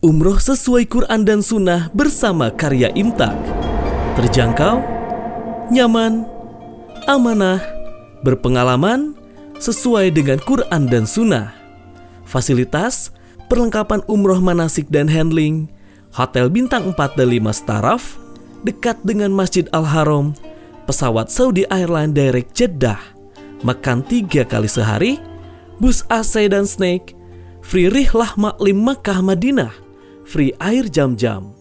Umroh sesuai Quran dan Sunnah bersama Karya Imtak. Terjangkau, nyaman, amanah, berpengalaman, sesuai dengan Quran dan Sunnah. Fasilitas, perlengkapan umroh manasik dan handling, hotel bintang 4 dan 5 staraf, dekat dengan Masjid Al-Haram, pesawat Saudi Airlines Direct Jeddah, makan 3 kali sehari, bus AC dan snack, free rihlah maklim Makkah Madinah, free air jam-jam.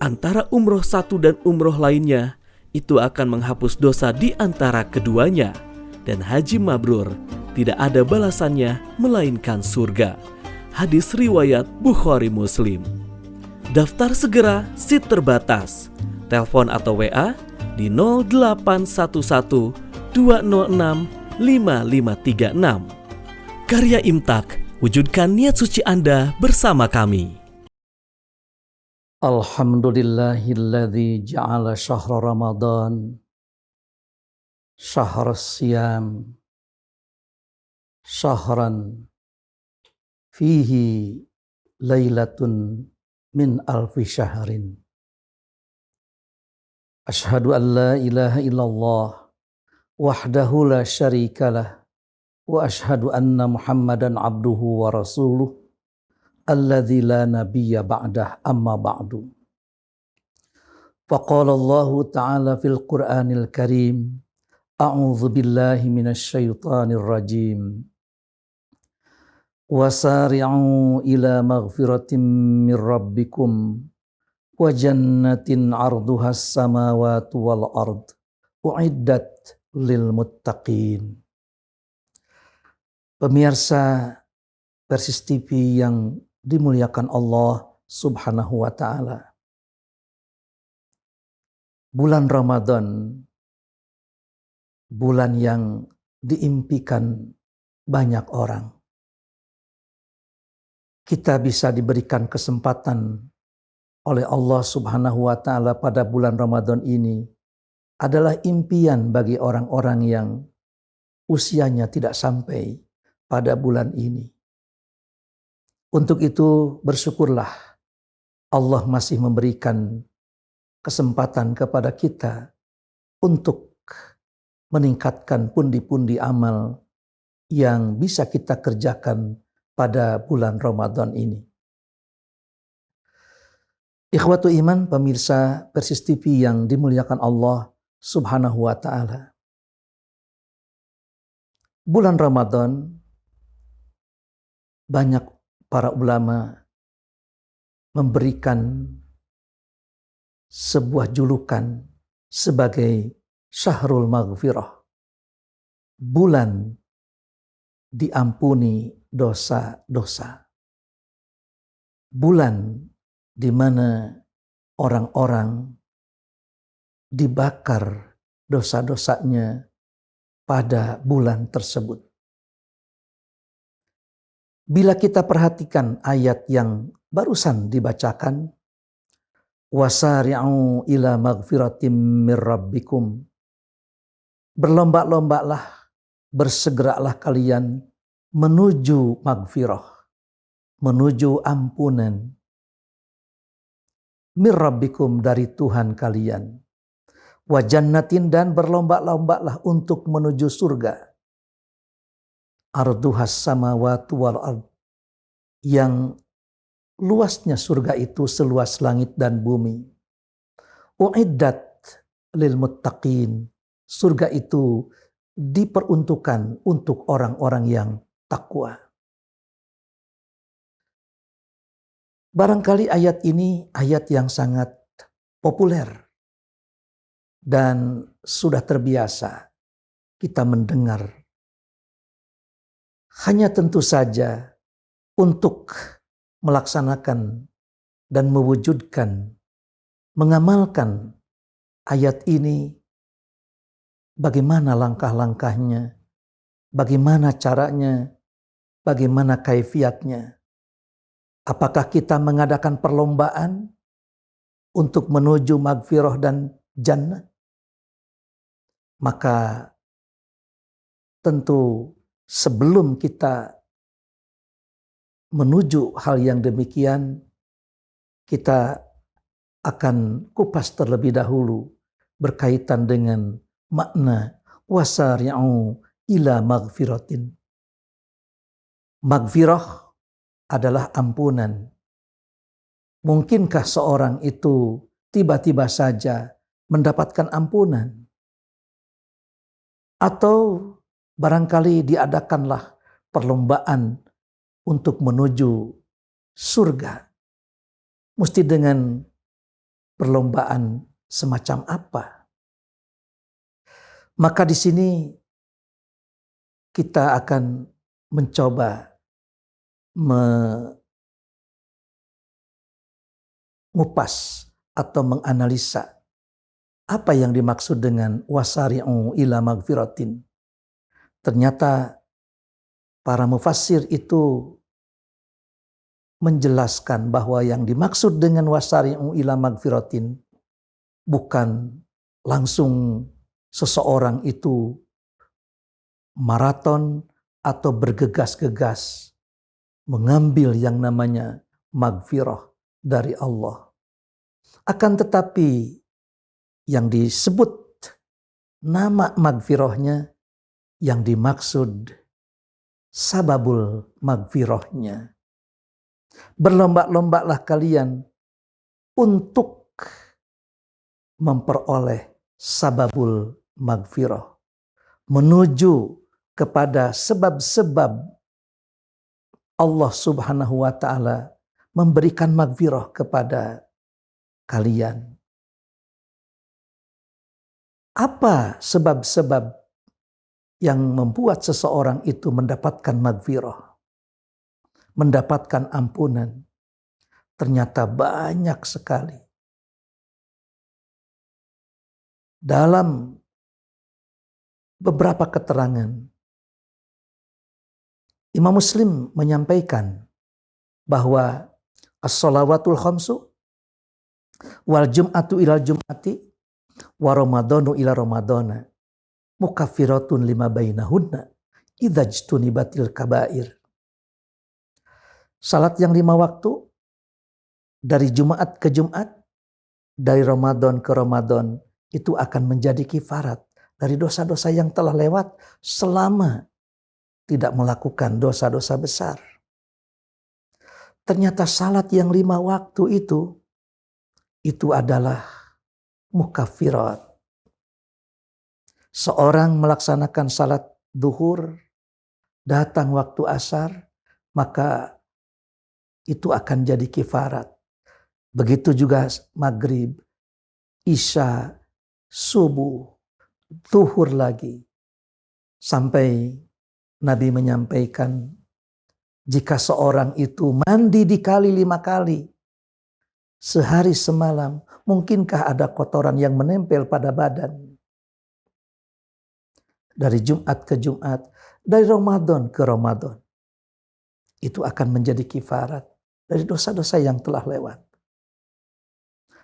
Antara umroh satu dan umroh lainnya, itu akan menghapus dosa di antara keduanya. Dan haji mabrur tidak ada balasannya melainkan surga. Hadis riwayat Bukhari Muslim. Daftar segera, seat terbatas. Telepon atau WA di 0811 206 5536. Karya Imtak, wujudkan niat suci Anda bersama kami. Alhamdulillahilladzi ja'ala syahra Ramadan syahra siyam syahran fihi lailatun min alfi syahrin. Asyhadu an la ilaha illallah wahdahu la syarikalah wa asyhadu anna Muhammadan abduhu wa rasuluh alladzi la nabiyya ba'dah amma ba'du. Faqala Allahu ta'ala fil Qur'anil Karim, a'udzu billahi minasy syaithanir rajim. Wasari'u ila maghfiratin mir rabbikum wa jannatin 'arduhas samawati wal ard u'iddat lil muttaqin. Pemirsa Persis TV yang dimuliakan Allah Subhanahu wa ta'ala. Bulan Ramadan, bulan yang diimpikan banyak orang. Kita bisa diberikan kesempatan oleh Allah Subhanahu wa ta'ala pada bulan Ramadan ini adalah impian bagi orang-orang yang usianya tidak sampai pada bulan ini. Untuk itu bersyukurlah Allah masih memberikan kesempatan kepada kita untuk meningkatkan pundi-pundi amal yang bisa kita kerjakan pada bulan Ramadan ini. Ikhwatu iman, pemirsa Persis TV yang dimuliakan Allah Subhanahu wa ta'ala. Bulan Ramadan, banyak para ulama memberikan sebuah julukan sebagai Syahrul Maghfirah, bulan diampuni dosa-dosa, bulan di mana orang-orang dibakar dosa-dosanya pada bulan tersebut. Bila kita perhatikan ayat yang barusan dibacakan, wasari'u ila maghfiratim mir rabbikum, berlomba-lombalah, bersegeralah kalian menuju maghfirah, menuju ampunan, mir rabbikum, dari Tuhan kalian, wa jannatin, dan berlomba-lombalah untuk menuju surga, arduhas samawati wal ard, yang luasnya surga itu seluas langit dan bumi. U'iddat lil muttaqin, surga itu diperuntukkan untuk orang-orang yang takwa. Barangkali ayat ini ayat yang sangat populer dan sudah terbiasa kita mendengar. Hanya tentu saja untuk melaksanakan dan mewujudkan, mengamalkan ayat ini, bagaimana langkah-langkahnya, bagaimana caranya, bagaimana kaifiatnya. Apakah kita mengadakan perlombaan untuk menuju maghfirah dan jannah? Maka tentu sebelum kita menuju hal yang demikian, kita akan kupas terlebih dahulu berkaitan dengan makna wasari'u ila maghfiratin. Maghfirah adalah ampunan. Mungkinkah seorang itu tiba-tiba saja mendapatkan ampunan? Atau barangkali diadakanlah perlombaan untuk menuju surga. Mesti dengan perlombaan semacam apa? Maka di sini kita akan mencoba mengupas atau menganalisa apa yang dimaksud dengan wasari'u ila magfiratin. Ternyata para mufassir itu menjelaskan bahwa yang dimaksud dengan wasari'u ila magfiratin bukan langsung seseorang itu maraton atau bergegas-gegas mengambil yang namanya magfirah dari Allah. Akan tetapi yang disebut nama magfirahnya, yang dimaksud sababul magfirahnya. Berlomba-lombalah kalian untuk memperoleh sababul magfirah, menuju kepada sebab-sebab Allah Subhanahu wa ta'ala memberikan magfirah kepada kalian. Apa sebab-sebab yang membuat seseorang itu mendapatkan magfirah, mendapatkan ampunan? Ternyata banyak sekali. Dalam beberapa keterangan, Imam Muslim menyampaikan bahwa as-shalawatul khamsu wal jum'atu ilal jum'ati wa ramadhanu ila ramadhana mukaffiratun lima bainahunna idza jtunibatil kabair. Salat yang 5 waktu dari Jumat ke Jumat, dari Ramadan ke Ramadan, itu akan menjadi kifarat dari dosa-dosa yang telah lewat selama tidak melakukan dosa-dosa besar. Ternyata salat yang 5 waktu itu adalah mukaffirat. Seorang melaksanakan salat duhur, datang waktu asar, maka itu akan jadi kifarat. Begitu juga maghrib, isya, subuh, zuhur lagi. Sampai Nabi menyampaikan, jika seorang itu mandi dikali 5 kali, sehari semalam, mungkinkah ada kotoran yang menempel pada badan? Dari Jumat ke Jumat, dari Ramadan ke Ramadan, itu akan menjadi kifarat dari dosa-dosa yang telah lewat.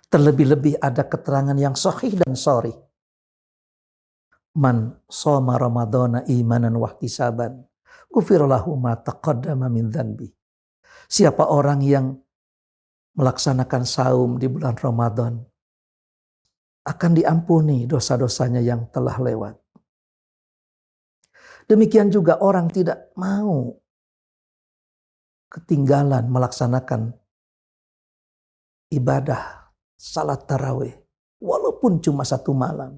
Terlebih-lebih ada keterangan yang sahih dan sharih. Man shoma ramadhana imanan wahtisaban ghufira lahu ma taqaddama min dzanbi. Siapa orang yang melaksanakan saum di bulan Ramadan akan diampuni dosa-dosanya yang telah lewat. Demikian juga orang tidak mau ketinggalan melaksanakan ibadah salat tarawih walaupun cuma 1 malam.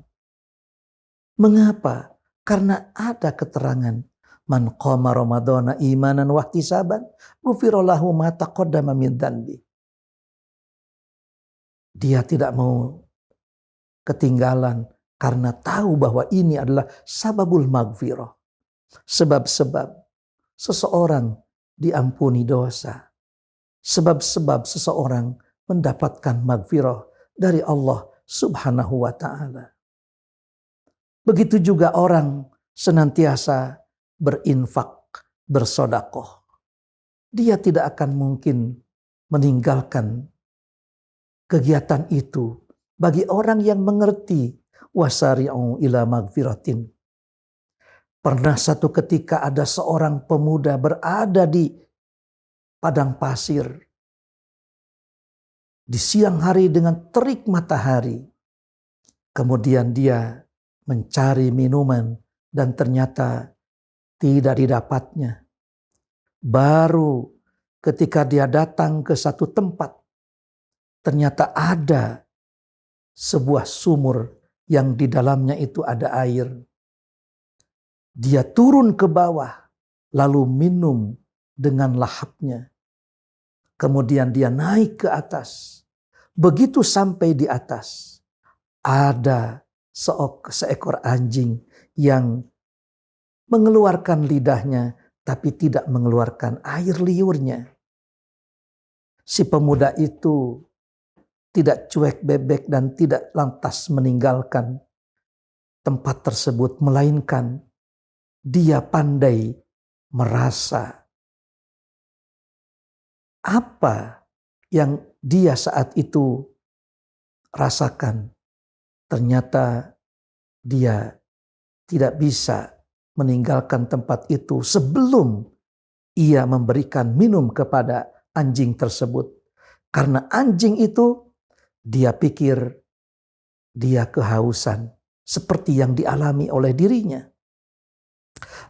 Mengapa? Karena ada keterangan man qama ramadhana imanan wahtisaban ghufira lahu ma taqaddama min dzanbi. Dia tidak mau ketinggalan karena tahu bahwa ini adalah sababul maghfirah. Sebab-sebab seseorang diampuni dosa. Sebab-sebab seseorang mendapatkan maghfirah dari Allah Subhanahu wa ta'ala. Begitu juga orang senantiasa berinfak, bersodakoh. Dia tidak akan mungkin meninggalkan kegiatan itu bagi orang yang mengerti wasari'u ila magfiratin. Pernah satu ketika ada seorang pemuda berada di padang pasir. Di siang hari dengan terik matahari. Kemudian dia mencari minuman dan ternyata tidak didapatnya. Baru ketika dia datang ke satu tempat, ternyata ada sebuah sumur yang di dalamnya itu ada air. Dia turun ke bawah lalu minum dengan lahapnya. Kemudian dia naik ke atas. Begitu sampai di atas, ada seekor anjing yang mengeluarkan lidahnya tapi tidak mengeluarkan air liurnya. Si pemuda itu tidak cuek bebek dan tidak lantas meninggalkan tempat tersebut, melainkan dia pandai merasa apa yang dia saat itu rasakan. Ternyata dia tidak bisa meninggalkan tempat itu sebelum ia memberikan minum kepada anjing tersebut. Karena anjing itu dia pikir dia kehausan seperti yang dialami oleh dirinya.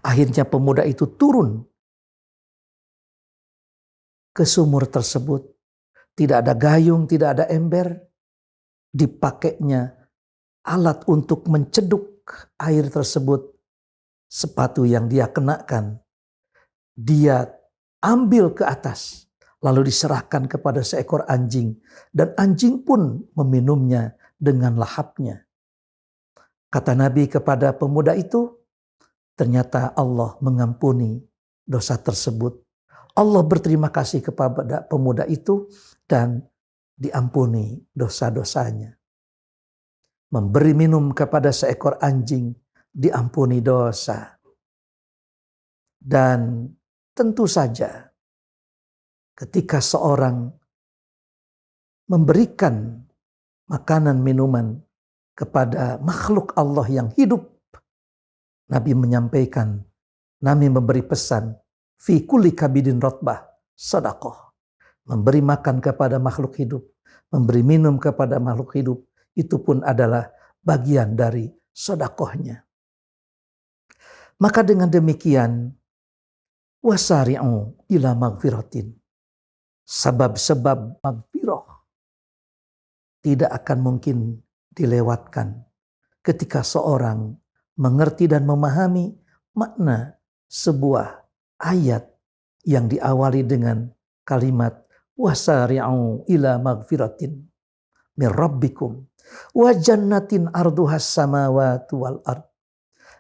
Akhirnya pemuda itu turun ke sumur tersebut. Tidak ada gayung, tidak ada ember. Dipakainya alat untuk menceduk air tersebut. Sepatu yang dia kenakan, dia ambil ke atas. Lalu diserahkan kepada seekor anjing. Dan anjing pun meminumnya dengan lahapnya. Kata Nabi kepada pemuda itu, ternyata Allah mengampuni dosa tersebut. Allah berterima kasih kepada pemuda itu dan diampuni dosa-dosanya. Memberi minum kepada seekor anjing, diampuni dosa. Dan tentu saja ketika seorang memberikan makanan minuman kepada makhluk Allah yang hidup, Nabi menyampaikan, Nabi memberi pesan, fi kulli kabidin rotbah sedekah. Memberi makan kepada makhluk hidup, memberi minum kepada makhluk hidup, itu pun adalah bagian dari sedekahnya. Maka dengan demikian, wasari'u ila magfiratin. Sebab-sebab magfirah tidak akan mungkin dilewatkan ketika seorang mengerti dan memahami makna sebuah ayat yang diawali dengan kalimat wasari'u ila magfiratin min rabbikum wa jannatin arduhas samawati wal ard,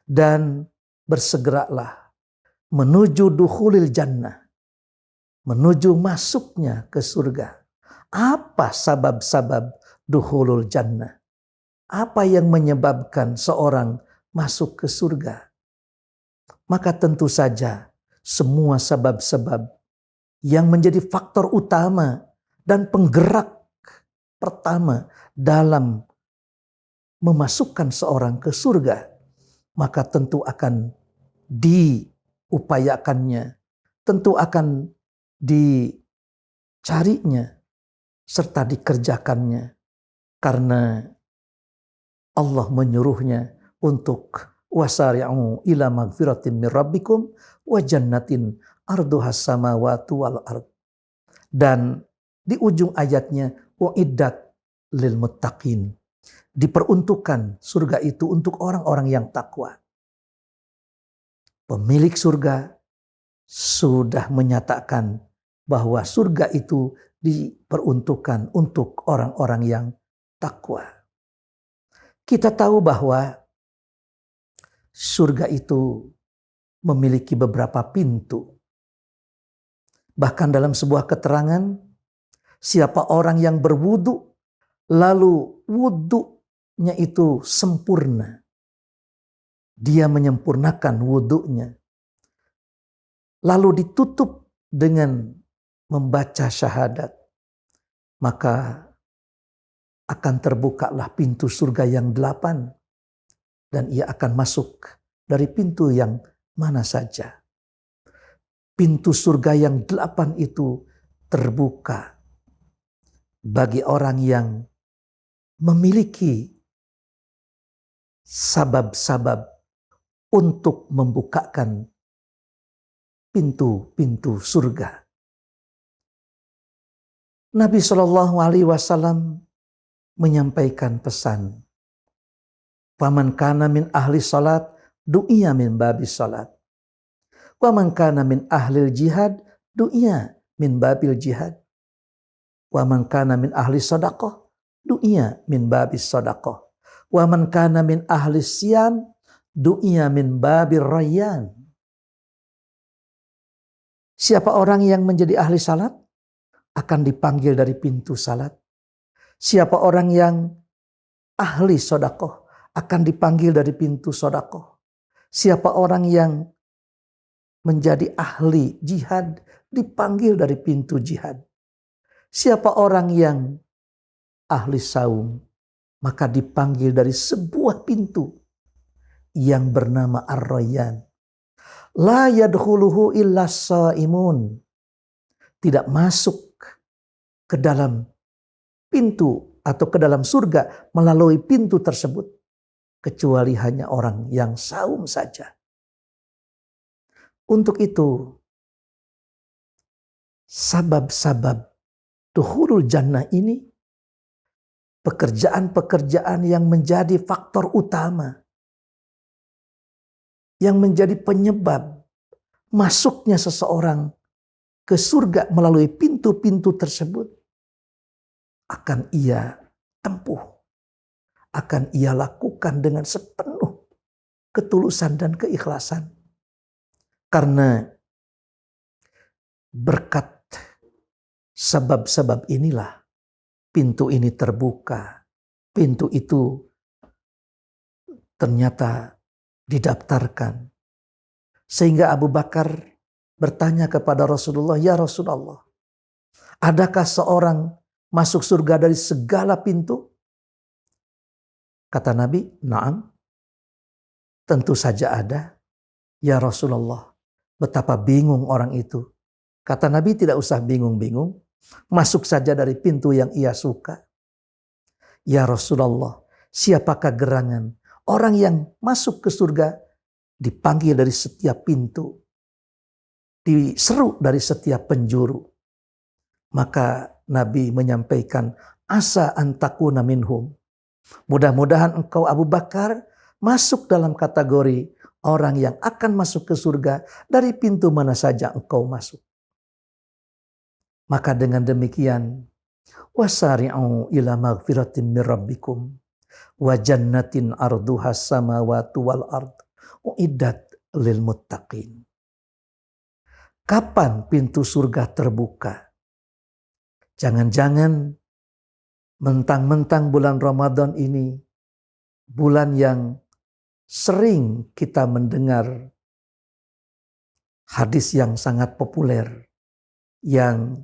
dan bersegeralah menuju dukhulil jannah, menuju masuknya ke surga. Apa sabab-sabab dukhulul jannah? Apa yang menyebabkan seorang masuk ke surga? Maka tentu saja semua sebab-sebab yang menjadi faktor utama dan penggerak pertama dalam memasukkan seorang ke surga, maka tentu akan diupayakannya, tentu akan dicarinya, serta dikerjakannya. Karena Allah menyuruhnya untuk wasari'u ila magfiratin min rabbikum wa jannatin arduhas samawati wal ard. Dan di ujung ayatnya uiddat lil muttaqin. Diperuntukkan surga itu untuk orang-orang yang takwa. Pemilik surga sudah menyatakan bahwa surga itu diperuntukkan untuk orang-orang yang takwa. Kita tahu bahwa surga itu memiliki beberapa pintu. Bahkan dalam sebuah keterangan, siapa orang yang berwudu lalu wudunya itu sempurna, dia menyempurnakan wudunya, lalu ditutup dengan membaca syahadat, maka akan terbukalah pintu surga yang 8 dan ia akan masuk dari pintu yang mana saja. pintu surga yang 8 itu terbuka bagi orang yang memiliki sabab-sabab untuk membukakan pintu-pintu surga. Nabi Shallallahu Alaihi Wasallam menyampaikan pesan, "Faman kana min ahli salat, du'iya min babi salat. Waman kana min ahli jihad, du'iya min babil jihad. Waman kana min ahli sadaqah, du'iya min babi sadaqah. Waman kana min ahli siyam, du'iya min babir rayyan." Siapa orang yang menjadi ahli salat akan dipanggil dari pintu salat. Siapa orang yang ahli sedekah akan dipanggil dari pintu sedekah. Siapa orang yang menjadi ahli jihad dipanggil dari pintu jihad. Siapa orang yang ahli saum maka dipanggil dari sebuah pintu yang bernama Ar-Rayyan. La yadkhuluhu illa shaimun. Tidak masuk ke dalam pintu atau ke dalam surga melalui pintu tersebut kecuali hanya orang yang saum saja. Untuk itu, sabab-sabab dukhulul jannah ini pekerjaan-pekerjaan yang menjadi faktor utama, yang menjadi penyebab masuknya seseorang ke surga melalui pintu-pintu tersebut, akan ia tempuh, akan ia lakukan dengan sepenuh ketulusan dan keikhlasan. Karena berkat sebab-sebab inilah pintu ini terbuka. Pintu itu ternyata didaftarkan. Sehingga Abu Bakar bertanya kepada Rasulullah, "Ya Rasulullah, adakah seorang masuk surga dari segala pintu?" Kata Nabi, "Na'am, tentu saja ada." "Ya Rasulullah, betapa bingung orang itu." Kata Nabi, "Tidak usah bingung-bingung, masuk saja dari pintu yang ia suka." "Ya Rasulullah, siapakah gerangan orang yang masuk ke surga?" Dipanggil dari setiap pintu, diseru dari setiap penjuru. Maka Nabi menyampaikan, "Asa antakuna minhum." Mudah-mudahan engkau Abu Bakar masuk dalam kategori orang yang akan masuk ke surga dari pintu mana saja engkau masuk. Maka dengan demikian, wasari'u ila maghfiratin min rabbikum wa jannatin arduhas samawati wal ard uiddat lil muttaqin. Kapan pintu surga terbuka? Jangan-jangan mentang-mentang bulan Ramadan ini bulan yang sering kita mendengar hadis yang sangat populer yang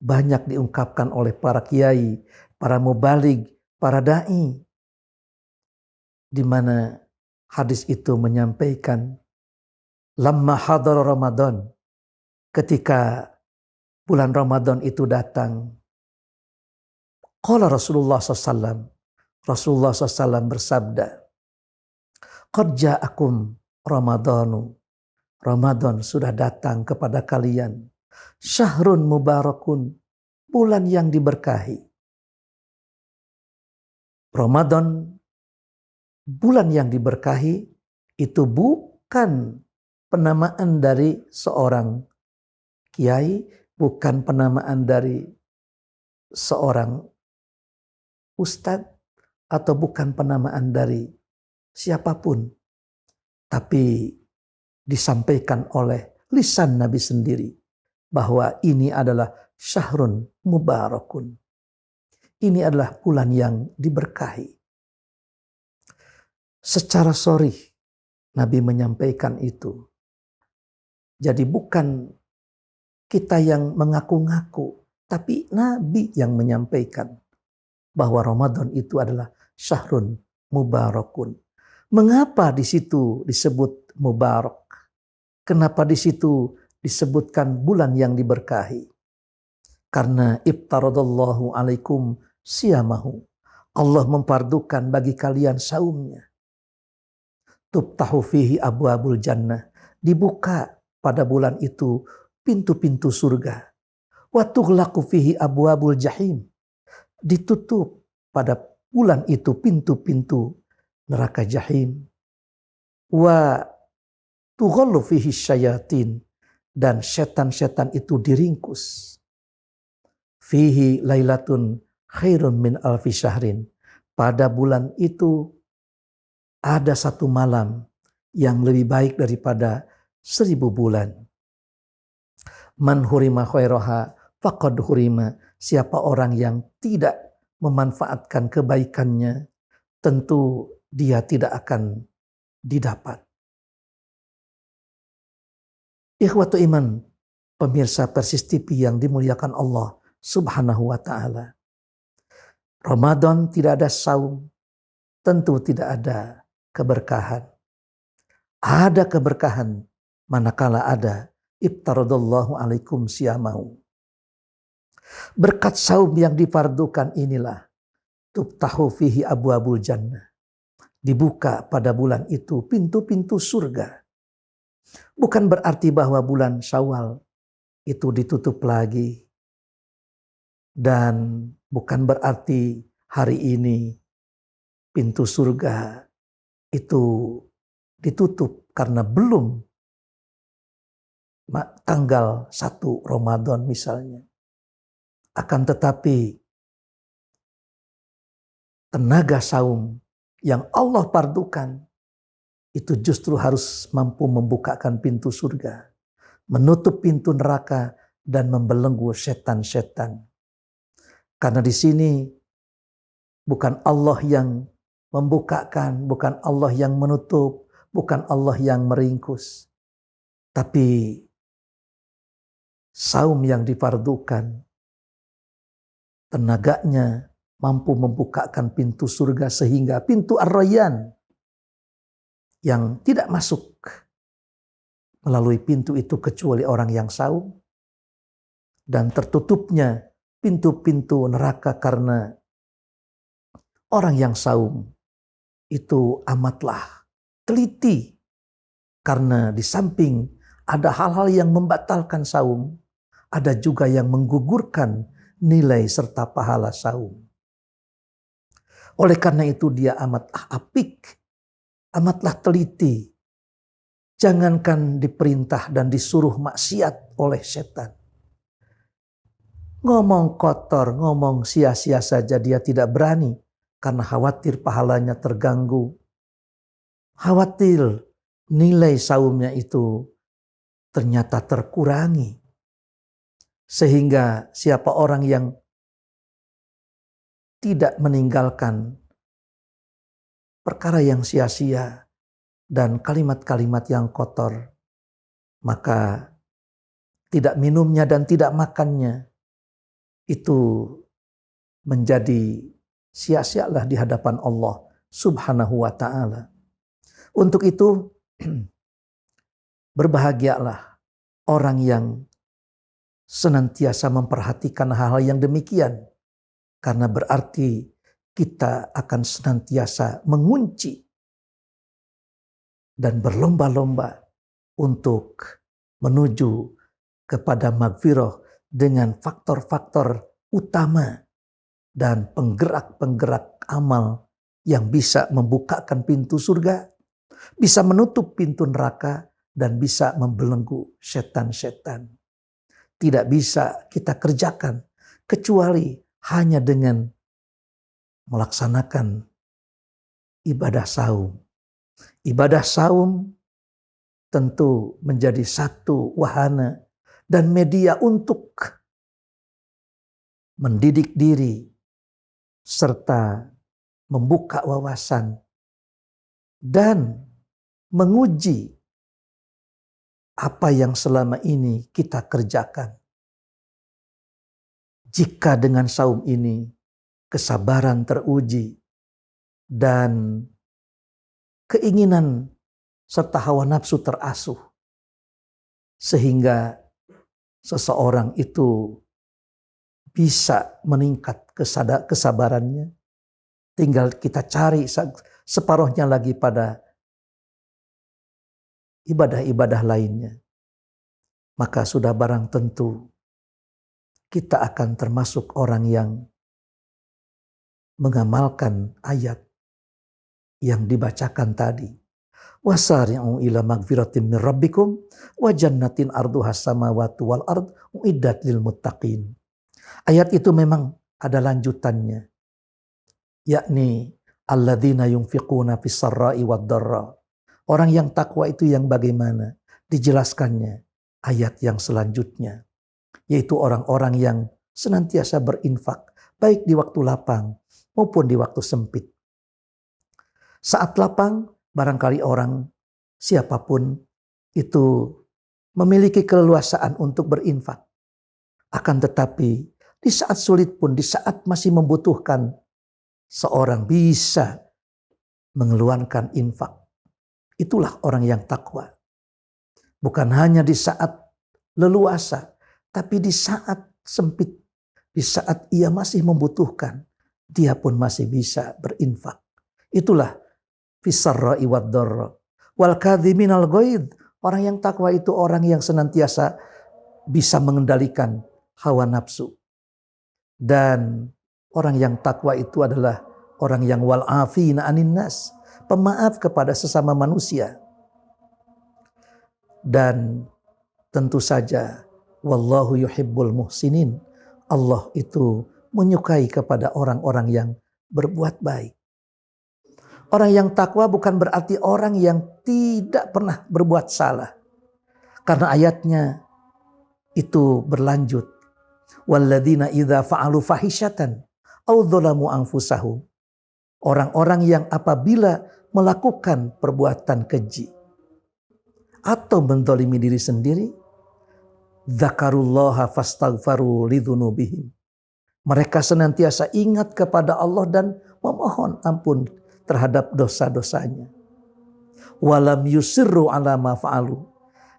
banyak diungkapkan oleh para kiai, para mubaligh, para dai, di mana hadis itu menyampaikan lamma hadar Ramadan, ketika bulan Ramadan itu datang, qala Rasulullah SAW, Rasulullah SAW bersabda, qad ja'akum Ramadanu, Ramadan sudah datang kepada kalian, syahrun mubarakun, bulan yang diberkahi. Ramadan, bulan yang diberkahi, itu bukan penamaan dari seorang kiai, bukan penamaan dari seorang ustadz, atau bukan penamaan dari siapapun. Tapi disampaikan oleh lisan Nabi sendiri bahwa ini adalah syahrun mubarakun. Ini adalah bulan yang diberkahi. Secara sharih Nabi menyampaikan itu. Jadi bukan kita yang mengaku-ngaku, tapi Nabi yang menyampaikan bahwa Ramadan itu adalah syahrun mubarakun. Mengapa di situ disebut mubarak? Kenapa di situ disebutkan bulan yang diberkahi? Karena iftaradallahu alaikum siyamahu. Allah memfardukan bagi kalian saumnya. Tuftahu fihi abwabul jannah. Dibuka pada bulan itu pintu-pintu surga. Wa tughlaqu fihi abwabul jahim. Ditutup pada bulan itu pintu-pintu neraka jahim. Wa tughallu fihi syayatin. Dan setan-setan itu diringkus. Fihi lailatun khairun min alfi syahrin. Pada bulan itu ada satu malam yang lebih baik daripada 1000 bulan. Man hurima khairaha faqad hurima. Siapa orang yang tidak memanfaatkan kebaikannya, tentu dia tidak akan didapat. Ikhwatu iman, pemirsa Persis TV yang dimuliakan Allah Subhanahu wa ta'ala. Ramadan tidak ada saum, tentu tidak ada keberkahan. Ada keberkahan manakala ada iftaradallahu alaikum siyamahu. Berkat saum yang difardukan inilah tuftahu fihi abwabul jannah. Dibuka pada bulan itu pintu-pintu surga. Bukan berarti bahwa bulan Syawal itu ditutup lagi. Dan bukan berarti hari ini pintu surga itu ditutup karena belum tanggal 1 Ramadan misalnya. Akan tetapi tenaga saum yang Allah fardukan itu justru harus mampu membukakan pintu surga, menutup pintu neraka dan membelenggu setan-setan. Karena di sini bukan Allah yang membukakan, bukan Allah yang menutup, bukan Allah yang meringkus. Tapi saum yang difardukan, tenaganya mampu membukakan pintu surga sehingga pintu Ar-Rayyan yang tidak masuk melalui pintu itu kecuali orang yang saum, dan tertutupnya pintu-pintu neraka karena orang yang saum itu amatlah teliti, karena di samping ada hal-hal yang membatalkan saum, ada juga yang menggugurkan nilai serta pahala saum. Oleh karena itu dia amat apik, amatlah teliti. Jangankan diperintah dan disuruh maksiat oleh setan. Ngomong kotor, ngomong sia-sia saja dia tidak berani karena khawatir pahalanya terganggu. Khawatir nilai saumnya itu ternyata terkurangi. Sehingga siapa orang yang tidak meninggalkan perkara yang sia-sia dan kalimat-kalimat yang kotor, maka tidak minumnya dan tidak makannya itu menjadi sia-sialah di hadapan Allah Subhanahu wa ta'ala. Untuk itu berbahagialah orang yang senantiasa memperhatikan hal-hal yang demikian, karena berarti kita akan senantiasa mengunci dan berlomba-lomba untuk menuju kepada magfirah dengan faktor-faktor utama dan penggerak-penggerak amal yang bisa membukakan pintu surga, bisa menutup pintu neraka, dan bisa membelenggu setan-setan. Tidak bisa kita kerjakan kecuali hanya dengan melaksanakan ibadah saum. Ibadah saum tentu menjadi satu wahana dan media untuk mendidik diri serta membuka wawasan dan menguji apa yang selama ini kita kerjakan. Jika dengan saum ini kesabaran teruji dan keinginan serta hawa nafsu terasuh, sehingga seseorang itu bisa meningkat kesabarannya. Tinggal kita cari separuhnya lagi pada ibadah-ibadah lainnya. Maka sudah barang tentu kita akan termasuk orang yang mengamalkan ayat yang dibacakan tadi. Wasari'u ila magfiratin min rabbikum wa jannatin arduhas samawati wal ard uiddat lil muttaqin. Ayat itu memang ada lanjutannya, yakni alladzina yunfiquna fis sarra'i wad dharra. Orang yang takwa itu yang bagaimana? Dijelaskannya ayat yang selanjutnya, yaitu orang-orang yang senantiasa berinfak baik di waktu lapang maupun di waktu sempit. Saat lapang, barangkali orang siapapun itu memiliki keleluasaan untuk berinfak. Akan tetapi di saat sulit pun, di saat masih membutuhkan, seorang bisa mengeluarkan infak. Itulah orang yang takwa. Bukan hanya di saat leluasa, tapi di saat sempit, di saat ia masih membutuhkan, dia pun masih bisa berinfak. Itulah fisarra'i wad dharra wal kadhiminal ghaidh. Orang yang takwa itu orang yang senantiasa bisa mengendalikan hawa nafsu. Dan orang yang takwa itu adalah orang yang wal afina anin nas, pemaaf kepada sesama manusia. Dan tentu saja wallahu yuhibbul muhsinin. Allah itu menyukai kepada orang-orang yang berbuat baik. Orang yang takwa bukan berarti orang yang tidak pernah berbuat salah. Karena ayatnya itu berlanjut. Walladzina idza fa'alu fahishatan aw dzalamu anfusahum. Orang-orang yang apabila melakukan perbuatan keji atau menzalimi diri sendiri, dzakarullaha fastaghfaru lidzunubihim. Mereka senantiasa ingat kepada Allah dan memohon ampun terhadap dosa-dosanya. Walam yusirru ala ma fa'alu.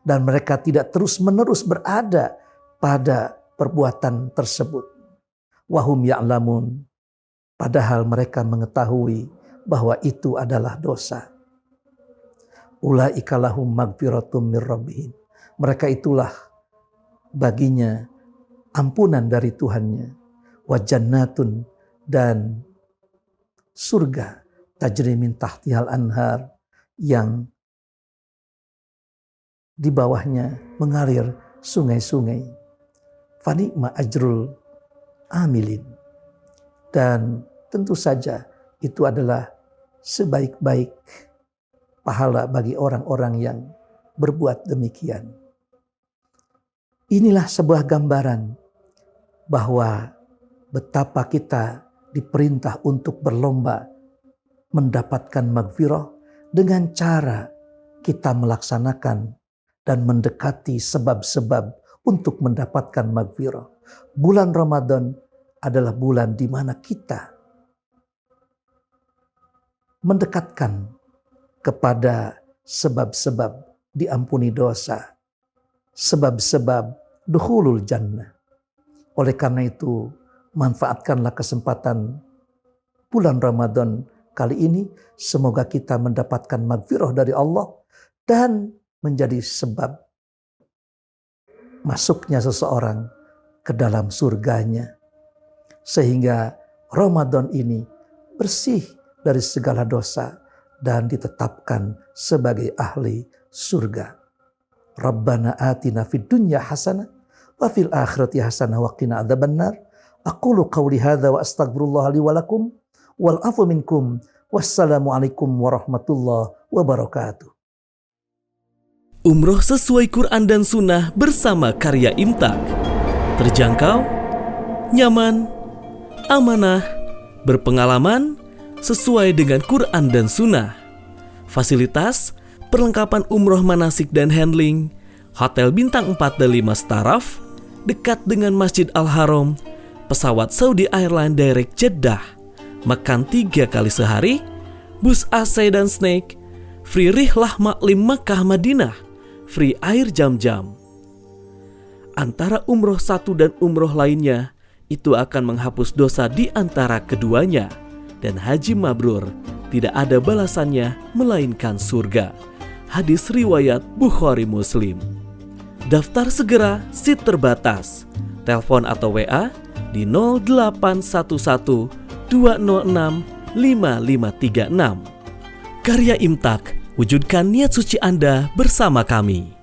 Dan mereka tidak terus-menerus berada pada perbuatan tersebut. Wahum ya'lamun. Padahal mereka mengetahui bahwa itu adalah dosa. Ulaika lahum magfiratum mir rabbihim. Mereka itulah baginya ampunan dari Tuhannya. Wa jannatun, dan surga tajri min tahtihal anhar, yang di bawahnya mengalir sungai-sungai. Fanikma ajrul amilin. Dan tentu saja itu adalah sebaik-baik pahala bagi orang-orang yang berbuat demikian. Inilah sebuah gambaran bahwa betapa kita diperintah untuk berlomba mendapatkan magfirah dengan cara kita melaksanakan dan mendekati sebab-sebab untuk mendapatkan magfirah. Bulan Ramadan adalah bulan di mana kita mendekatkan kepada sebab-sebab diampuni dosa, sebab-sebab dukhulul jannah. Oleh karena itu, manfaatkanlah kesempatan bulan Ramadan kali ini. Semoga kita mendapatkan magfirah dari Allah dan menjadi sebab masuknya seseorang ke dalam surganya. Sehingga Ramadan ini bersih dari segala dosa dan ditetapkan sebagai ahli surga. Rabbana atina fid dunya hasanah wa fil akhirati hasanah wa qina adzabannar. Aqulu qawli hadza wa astaghfirullah li wa lakum wal afu minkum. Wassalamualaikum warahmatullahi wabarakatuh. Umroh sesuai Quran dan Sunnah bersama Karya Imtak. Terjangkau, nyaman, amanah, berpengalaman, sesuai dengan Quran dan Sunnah. Fasilitas, perlengkapan umroh manasik dan handling, hotel bintang 4 dan 5 staraf, dekat dengan Masjid Al-Haram, pesawat Saudi Airlines Direct Jeddah, makan 3 kali sehari, bus AC dan snack, free rihlah maklim Makkah Madinah, free air jam-jam. antara umroh satu dan umroh lainnya, itu akan menghapus dosa di antara keduanya. Dan haji mabrur tidak ada balasannya melainkan surga. Hadis riwayat Bukhari Muslim. Daftar segera, seat terbatas. Telepon atau WA di 0811 206 5536. Karya Imtak, wujudkan niat suci Anda bersama kami.